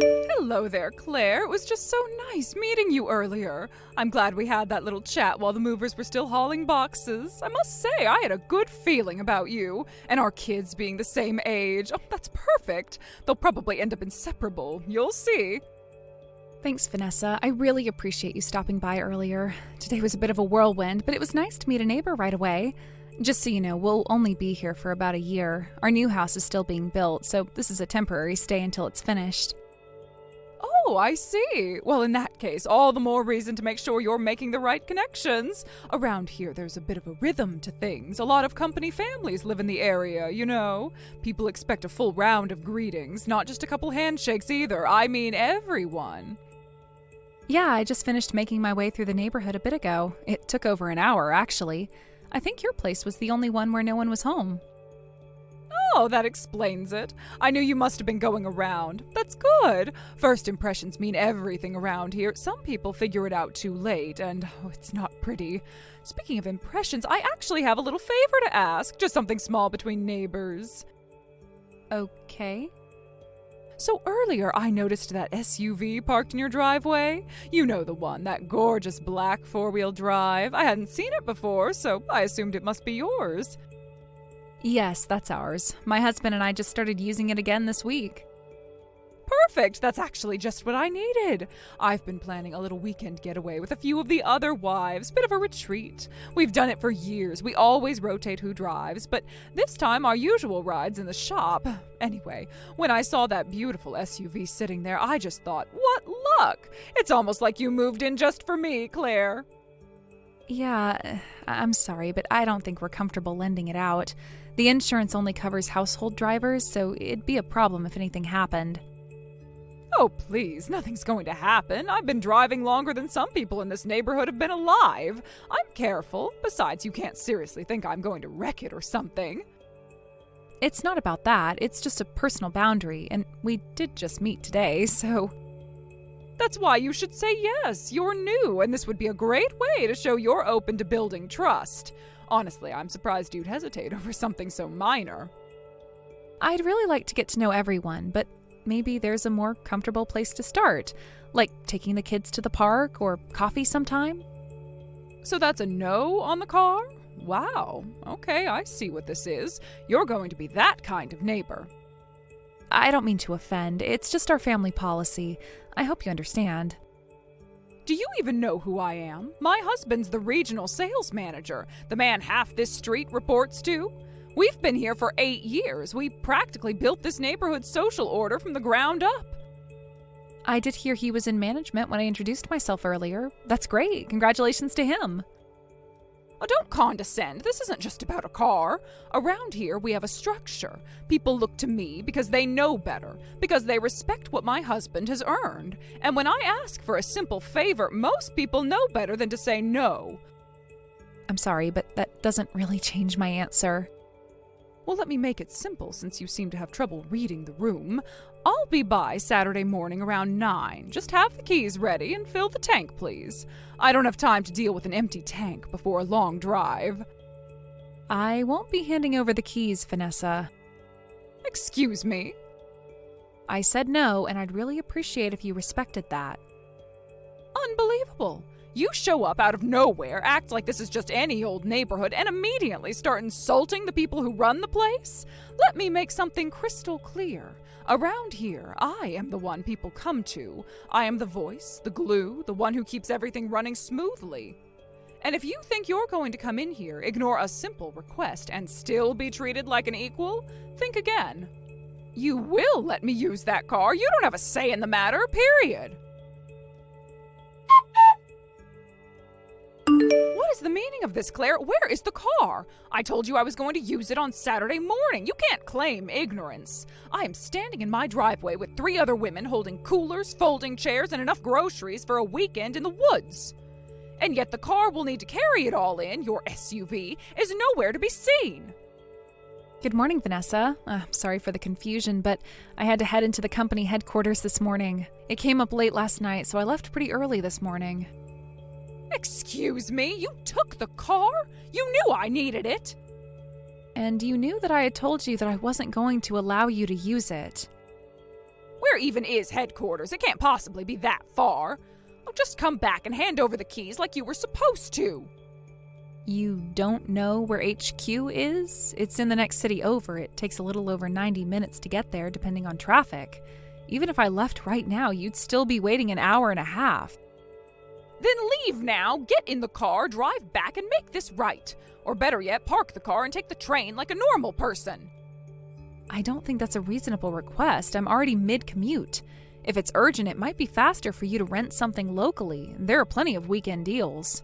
Hello there, Claire. It was just so nice meeting you earlier. I'm glad we had that little chat while the movers were still hauling boxes. I must say, I had a good feeling about you, and our kids being the same age. Oh, that's perfect. They'll probably end up inseparable. You'll see. Thanks, Vanessa. I really appreciate you stopping by earlier. Today was a bit of a whirlwind, but it was nice to meet a neighbor right away. Just so you know, we'll only be here for about a year. Our new house is still being built, so this is a temporary stay until it's finished. Oh, I see. Well, in that case, all the more reason to make sure you're making the right connections. Around here, there's a bit of a rhythm to things. A lot of company families live in the area, you know. People expect a full round of greetings, not just a couple handshakes either. I mean everyone. Yeah, I just finished making my way through the neighborhood a bit ago. It took over an hour, actually. I think your place was the only one where no one was home. Oh, that explains it. I knew you must have been going around. That's good. First impressions mean everything around here. Some people figure it out too late, and it's not pretty. Speaking of impressions, I actually have a little favor to ask. Just something small between neighbors. Okay. So earlier, I noticed that SUV parked in your driveway. You know the one, that gorgeous black four-wheel drive. I hadn't seen it before, so I assumed it must be yours. Yes, that's ours. My husband and I just started using it again this week. Perfect! That's actually just what I needed. I've been planning a little weekend getaway with a few of the other wives. Bit of a retreat. We've done it for years. We always rotate who drives, but this time our usual ride's in the shop. Anyway, when I saw that beautiful SUV sitting there, I just thought, what luck! It's almost like you moved in just for me, Claire. Yeah, I'm sorry, but I don't think we're comfortable lending it out. The insurance only covers household drivers, so it'd be a problem if anything happened. Oh, please, nothing's going to happen. I've been driving longer than some people in this neighborhood have been alive. I'm careful. Besides, you can't seriously think I'm going to wreck it or something. It's not about that. It's just a personal boundary, and we did just meet today, so... That's why you should say yes. You're new, and this would be a great way to show you're open to building trust. Honestly, I'm surprised you'd hesitate over something so minor. I'd really like to get to know everyone, but maybe there's a more comfortable place to start, like taking the kids to the park or coffee sometime. So that's a no on the car? Wow. Okay, I see what this is. You're going to be that kind of neighbor. I don't mean to offend. It's just our family policy. I hope you understand. Do you even know who I am? My husband's the regional sales manager, the man half this street reports to. We've been here for 8 years. We practically built this neighborhood's social order from the ground up. I did hear he was in management when I introduced myself earlier. That's great. Congratulations to him. Oh, don't condescend. This isn't just about a car. Around here, we have a structure. People look to me because they know better, because they respect what my husband has earned. And when I ask for a simple favor, most people know better than to say no. I'm sorry, but that doesn't really change my answer. Well, let me make it simple since you seem to have trouble reading the room. I'll be by Saturday morning around 9. Just have the keys ready and fill the tank, please. I don't have time to deal with an empty tank before a long drive. I won't be handing over the keys, Vanessa. Excuse me? I said no, and I'd really appreciate if you respected that. Unbelievable. You show up out of nowhere, act like this is just any old neighborhood, and immediately start insulting the people who run the place? Let me make something crystal clear. Around here, I am the one people come to. I am the voice, the glue, the one who keeps everything running smoothly. And if you think you're going to come in here, ignore a simple request, and still be treated like an equal, think again. You will let me use that car. You don't have a say in the matter, period. What is the meaning of this, Claire? Where is the car? I told you I was going to use it on Saturday morning. You can't claim ignorance. I am standing in my driveway with 3 other women holding coolers, folding chairs, and enough groceries for a weekend in the woods. And yet the car we'll need to carry it all in, your SUV, is nowhere to be seen. Good morning, Vanessa. Sorry for the confusion, but I had to head into the company headquarters this morning. It came up late last night, so I left pretty early this morning. Excuse me? You took the car? You knew I needed it. And you knew that I had told you that I wasn't going to allow you to use it. Where even is headquarters? It can't possibly be that far. Oh, just come back and hand over the keys like you were supposed to. You don't know where HQ is? It's in the next city over. It takes a little over 90 minutes to get there, depending on traffic. Even if I left right now, you'd still be waiting an hour and a half. Then leave now, get in the car, drive back, and make this right. Or better yet, park the car and take the train like a normal person. I don't think that's a reasonable request. I'm already mid-commute. If it's urgent, it might be faster for you to rent something locally. There are plenty of weekend deals.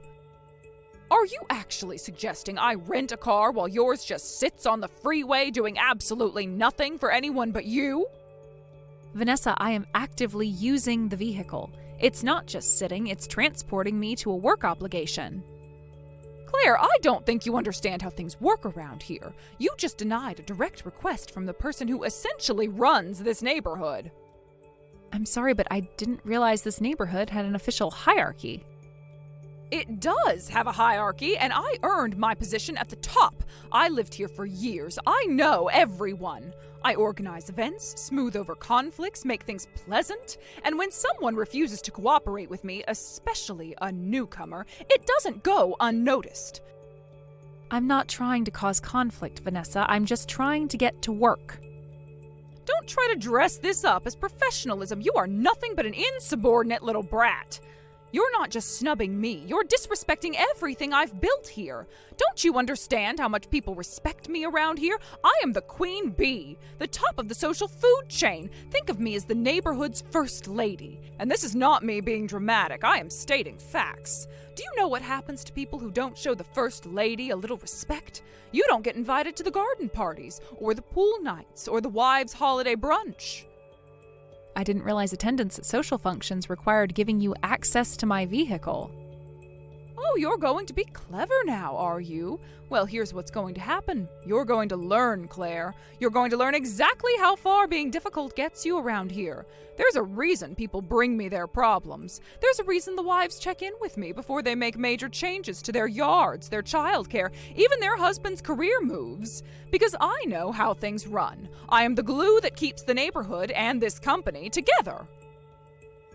Are you actually suggesting I rent a car while yours just sits on the freeway doing absolutely nothing for anyone but you? Vanessa, I am actively using the vehicle. It's not just sitting, it's transporting me to a work obligation. Claire, I don't think you understand how things work around here. You just denied a direct request from the person who essentially runs this neighborhood. I'm sorry, but I didn't realize this neighborhood had an official hierarchy. It does have a hierarchy, and I earned my position at the top. I lived here for years. I know everyone. I organize events, smooth over conflicts, make things pleasant, and when someone refuses to cooperate with me, especially a newcomer, it doesn't go unnoticed. I'm not trying to cause conflict, Vanessa. I'm just trying to get to work. Don't try to dress this up as professionalism. You are nothing but an insubordinate little brat. You're not just snubbing me, you're disrespecting everything I've built here. Don't you understand how much people respect me around here? I am the queen bee, the top of the social food chain. Think of me as the neighborhood's first lady. And this is not me being dramatic, I am stating facts. Do you know what happens to people who don't show the first lady a little respect? You don't get invited to the garden parties, or the pool nights, or the wives' holiday brunch. I didn't realize attendance at social functions required giving you access to my vehicle. Oh, you're going to be clever now, are you? Well, here's what's going to happen. You're going to learn, Claire. You're going to learn exactly how far being difficult gets you around here. There's a reason people bring me their problems. There's a reason the wives check in with me before they make major changes to their yards, their childcare, even their husband's career moves. Because I know how things run. I am the glue that keeps the neighborhood and this company together.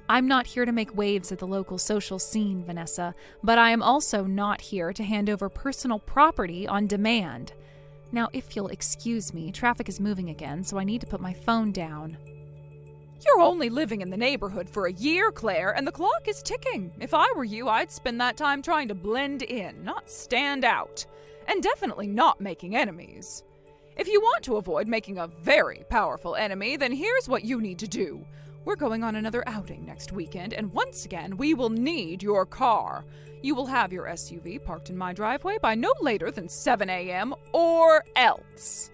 I'm not here to make waves at the local social scene, Vanessa, but I am also not here to hand over personal property on demand. Now, if you'll excuse me, traffic is moving again, so I need to put my phone down. You're only living in the neighborhood for a year, Claire, and the clock is ticking. If I were you, I'd spend that time trying to blend in, not stand out. And definitely not making enemies. If you want to avoid making a very powerful enemy, then here's what you need to do. We're going on another outing next weekend, and once again, we will need your car. You will have your SUV parked in my driveway by no later than 7 a.m. or else.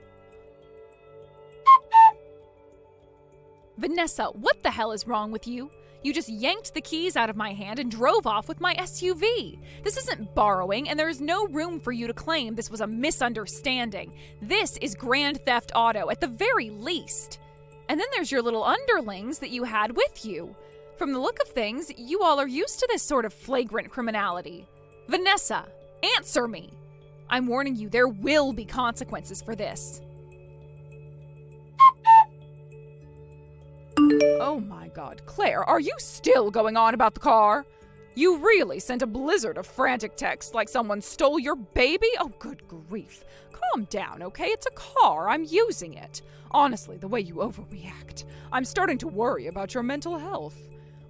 Vanessa, what the hell is wrong with you? You just yanked the keys out of my hand and drove off with my SUV. This isn't borrowing, and there is no room for you to claim this was a misunderstanding. This is Grand Theft Auto, at the very least. And then there's your little underlings that you had with you. From the look of things, you all are used to this sort of flagrant criminality. Vanessa, answer me. I'm warning you, there will be consequences for this. Oh my God, Claire, are you still going on about the car? You really sent a blizzard of frantic texts like someone stole your baby? Oh, good grief. Calm down, okay? It's a car. I'm using it. Honestly, the way you overreact, I'm starting to worry about your mental health.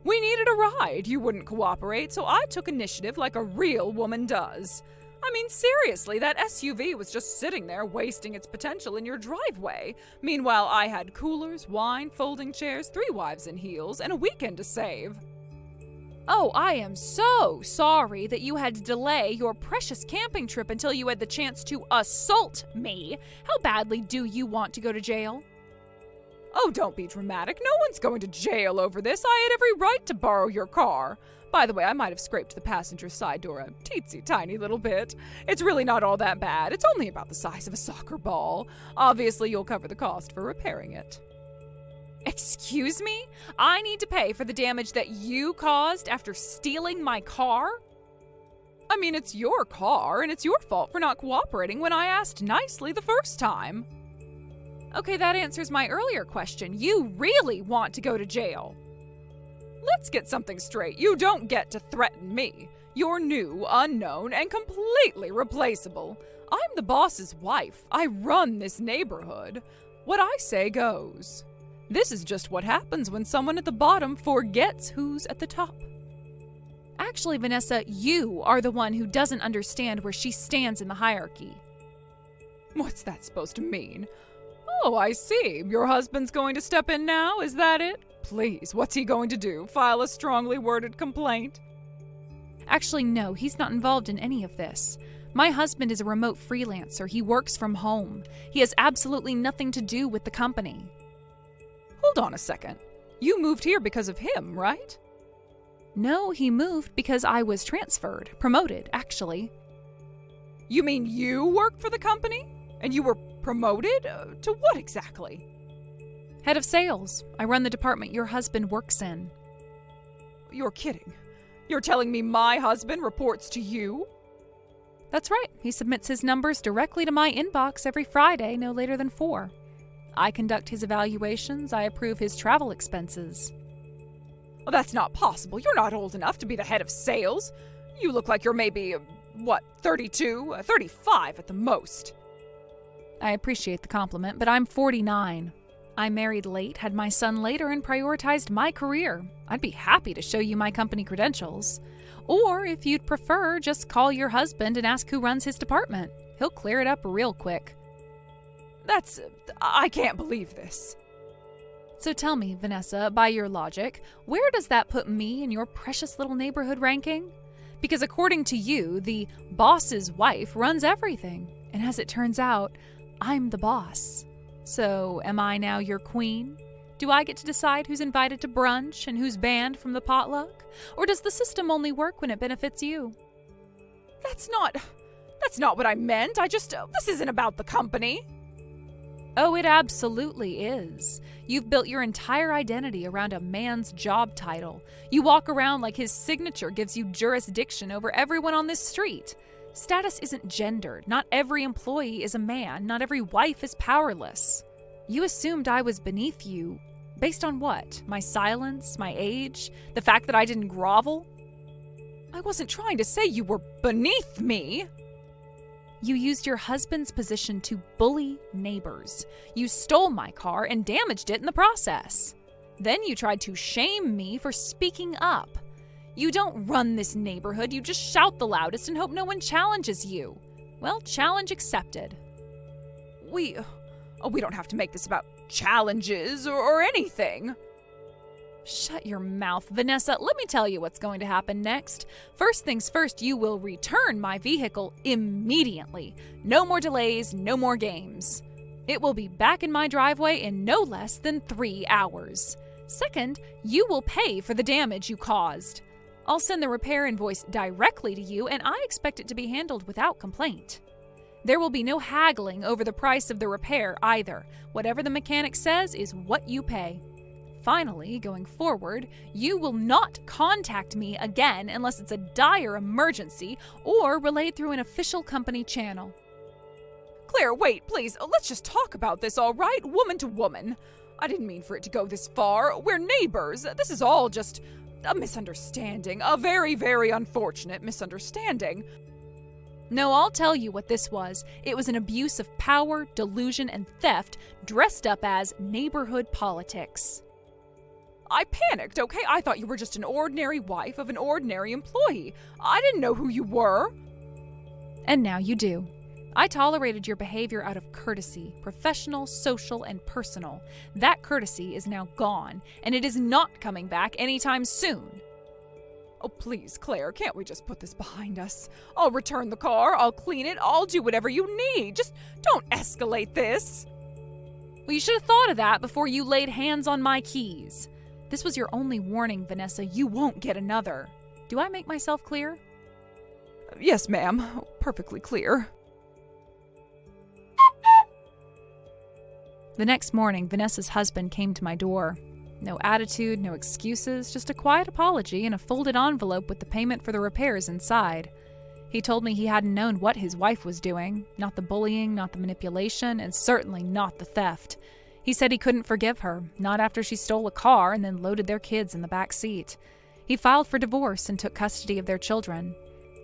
We needed a ride. You wouldn't cooperate, so I took initiative like a real woman does. I mean, seriously, that SUV was just sitting there wasting its potential in your driveway. Meanwhile, I had coolers, wine, folding chairs, 3 wives in heels, and a weekend to save. Oh, I am so sorry that you had to delay your precious camping trip until you had the chance to assault me. How badly do you want to go to jail? Oh, don't be dramatic. No one's going to jail over this. I had every right to borrow your car. By the way, I might have scraped the passenger side door a teensy tiny little bit. It's really not all that bad. It's only about the size of a soccer ball. Obviously, you'll cover the cost for repairing it. Excuse me? I need to pay for the damage that you caused after stealing my car? I mean, it's your car, and it's your fault for not cooperating when I asked nicely the first time. Okay, that answers my earlier question. You really want to go to jail. Let's get something straight. You don't get to threaten me. You're new, unknown, and completely replaceable. I'm the boss's wife. I run this neighborhood. What I say goes. This is just what happens when someone at the bottom forgets who's at the top. Actually, Vanessa, you are the one who doesn't understand where she stands in the hierarchy. What's that supposed to mean? Oh, I see. Your husband's going to step in now, is that it? Please, what's he going to do? File a strongly worded complaint? Actually, no, he's not involved in any of this. My husband is a remote freelancer. He works from home. He has absolutely nothing to do with the company. Hold on a second. You moved here because of him, right? No, he moved because I was transferred. Promoted, actually. You mean you work for the company? And you were promoted? To what exactly? Head of sales. I run the department your husband works in. You're kidding. You're telling me my husband reports to you? That's right. He submits his numbers directly to my inbox every Friday, no later than 4. I conduct his evaluations. I approve his travel expenses. Well, that's not possible. You're not old enough to be the head of sales. You look like you're maybe, 32, 35 at the most. I appreciate the compliment, but I'm 49. I married late, had my son later, and prioritized my career. I'd be happy to show you my company credentials. Or, if you'd prefer, just call your husband and ask who runs his department. He'll clear it up real quick. I can't believe this. So tell me, Vanessa, by your logic, where does that put me in your precious little neighborhood ranking? Because according to you, the boss's wife runs everything. And as it turns out, I'm the boss. So, am I now your queen? Do I get to decide who's invited to brunch and who's banned from the potluck? Or does the system only work when it benefits you? That's not what I meant. This isn't about the company. Oh, it absolutely is. You've built your entire identity around a man's job title. You walk around like his signature gives you jurisdiction over everyone on this street. Status isn't gendered. Not every employee is a man. Not every wife is powerless. You assumed I was beneath you. Based on what? My silence? My age? The fact that I didn't grovel? I wasn't trying to say you were beneath me. You used your husband's position to bully neighbors. You stole my car and damaged it in the process. Then you tried to shame me for speaking up. You don't run this neighborhood, you just shout the loudest and hope no one challenges you. Well, challenge accepted. We don't have to make this about challenges or anything. Shut your mouth, Vanessa. Let me tell you what's going to happen next. First things first, you will return my vehicle immediately. No more delays, no more games. It will be back in my driveway in no less than 3 hours. Second, you will pay for the damage you caused. I'll send the repair invoice directly to you, and I expect it to be handled without complaint. There will be no haggling over the price of the repair either. Whatever the mechanic says is what you pay. Finally, going forward, you will not contact me again unless it's a dire emergency or relayed through an official company channel. Claire, wait, please. Let's just talk about this, all right? Woman to woman. I didn't mean for it to go this far. We're neighbors. This is all just a misunderstanding. A very, very unfortunate misunderstanding. No, I'll tell you what this was. It was an abuse of power, delusion, and theft dressed up as neighborhood politics. I panicked, okay? I thought you were just an ordinary wife of an ordinary employee. I didn't know who you were. And now you do. I tolerated your behavior out of courtesy, professional, social, and personal. That courtesy is now gone, and it is not coming back anytime soon. Oh, please, Claire, can't we just put this behind us? I'll return the car, I'll clean it, I'll do whatever you need. Just don't escalate this. Well, you should have thought of that before you laid hands on my keys. This was your only warning, Vanessa. You won't get another. Do I make myself clear? Yes, ma'am. Perfectly clear. The next morning, Vanessa's husband came to my door. No attitude, no excuses, just a quiet apology and a folded envelope with the payment for the repairs inside. He told me he hadn't known what his wife was doing, not the bullying, not the manipulation, and certainly not the theft. He said he couldn't forgive her, not after she stole a car and then loaded their kids in the back seat. He filed for divorce and took custody of their children.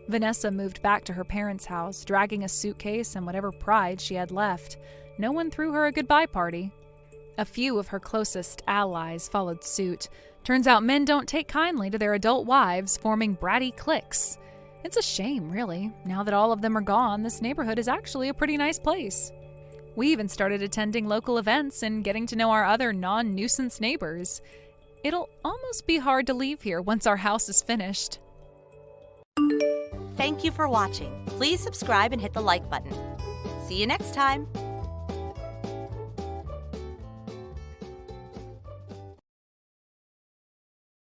Vanessa moved back to her parents' house, dragging a suitcase and whatever pride she had left. No one threw her a goodbye party. A few of her closest allies followed suit. Turns out men don't take kindly to their adult wives forming bratty cliques. It's a shame, really. Now that all of them are gone, this neighborhood is actually a pretty nice place. We even started attending local events and getting to know our other non-nuisance neighbors. It'll almost be hard to leave here once our house is finished. Thank you for watching. Please subscribe and hit the like button. See you next time.